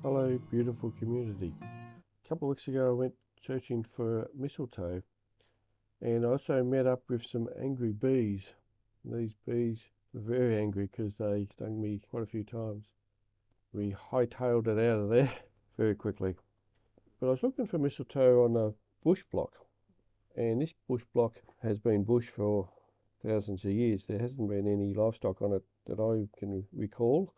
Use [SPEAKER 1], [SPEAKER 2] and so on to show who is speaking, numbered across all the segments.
[SPEAKER 1] Hello, beautiful community. A couple of weeks ago, I went searching for mistletoe and I also met up with some angry bees. These bees were very angry because they stung me quite a few times. We hightailed it out of there very quickly. But I was looking for mistletoe on a bush block, and this bush block has been bush for thousands of years. There hasn't been any livestock on it that I can recall.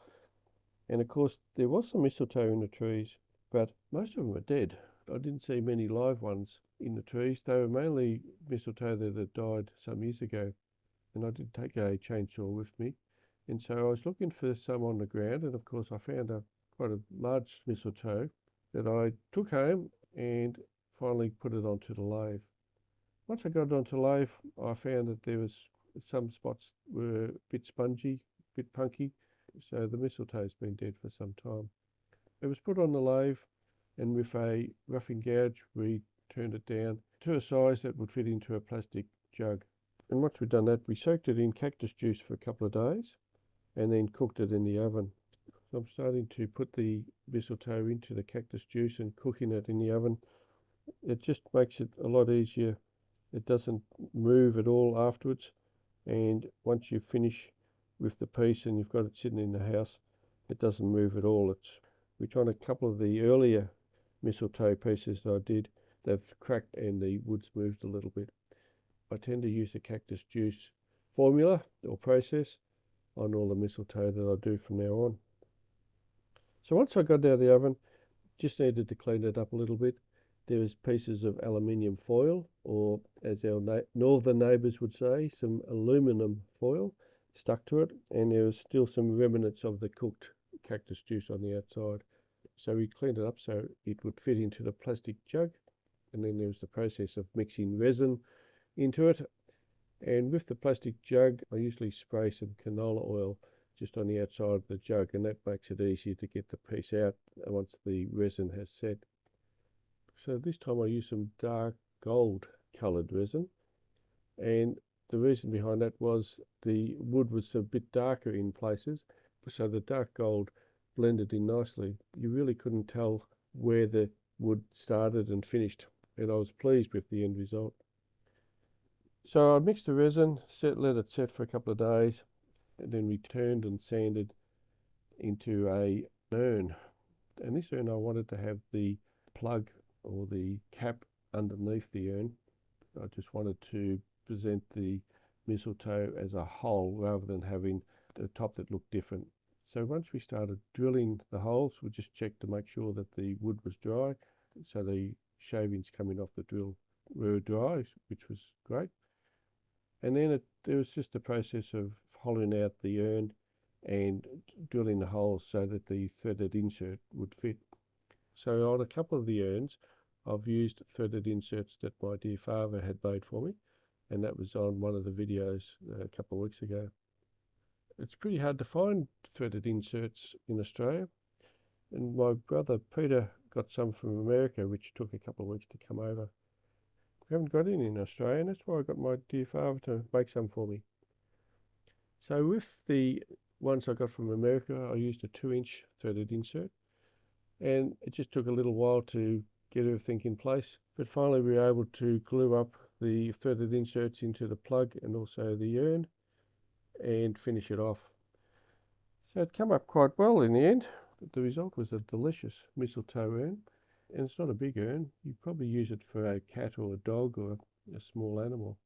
[SPEAKER 1] And of course, there was some mistletoe in the trees, but most of them were dead. I didn't see many live ones in the trees. They were mainly mistletoe that had died some years ago, and I did take a chainsaw with me. And so I was looking for some on the ground, and of course, I found quite a large mistletoe that I took home and finally put it onto the lathe. Once I got it onto the lathe, I found that there was some spots were a bit spongy, a bit punky, so the mistletoe's been dead for some time. It was put on the lathe, and with a roughing gouge we turned it down to a size that would fit into a plastic jug. And once we'd done that, we soaked it in cactus juice for a couple of days and then cooked it in the oven. So I'm starting to put the mistletoe into the cactus juice and cooking it in the oven. It just makes it a lot easier. It doesn't move at all afterwards, and once you finish with the piece and you've got it sitting in the house, it doesn't move at all. We tried a couple of the earlier mistletoe pieces that I did. They've cracked and the wood's moved a little bit. I tend to use the cactus juice formula or process on all the mistletoe that I do from now on. So once I got it out of the oven, just needed to clean it up a little bit. There was pieces of aluminium foil, or as our northern neighbours would say, some aluminum foil stuck to it, and there was still some remnants of the cooked cactus juice on the outside. So we cleaned it up so it would fit into the plastic jug, and then there was the process of mixing resin into it. And with the plastic jug, I usually spray some canola oil just on the outside of the jug, and that makes it easier to get the piece out once the resin has set. So this time I used some dark gold coloured resin, and the reason behind that was the wood was a bit darker in places, so the dark gold blended in nicely. You really couldn't tell where the wood started and finished, and I was pleased with the end result. So I mixed the resin, let it set for a couple of days, and then returned and sanded into a urn. And this urn I wanted to have the plug or the cap underneath the urn. I just wanted to present the mistletoe as a whole rather than having the top that looked different. So once we started drilling the holes, we just checked to make sure that the wood was dry, so the shavings coming off the drill were dry, which was great. And then there was just a process of hollowing out the urn and drilling the holes so that the threaded insert would fit. So on a couple of the urns, I've used threaded inserts that my dear father had made for me, and that was on one of the videos a couple of weeks ago. It's pretty hard to find threaded inserts in Australia, and my brother Peter got some from America, which took a couple of weeks to come over. We haven't got any in Australia, and that's why I got my dear father to make some for me. So with the ones I got from America, I used a 2-inch threaded insert, and it just took a little while to get everything in place. But finally we were able to glue up the threaded inserts into the plug and also the urn and finish it off. So it came up quite well in the end. The result was a delicious mistletoe urn, and it's not a big urn. You'd probably use it for a cat or a dog or a small animal.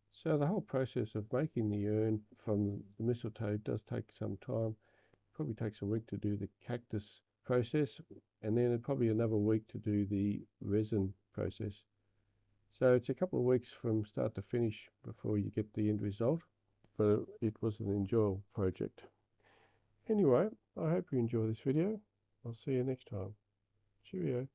[SPEAKER 1] So the whole process of making the urn from the mistletoe does take some time. It probably takes a week to do the cactus process, and then probably another week to do the resin process. So it's a couple of weeks from start to finish before you get the end result, but it was an enjoyable project. Anyway, I hope you enjoy this video. I'll see you next time. Cheerio.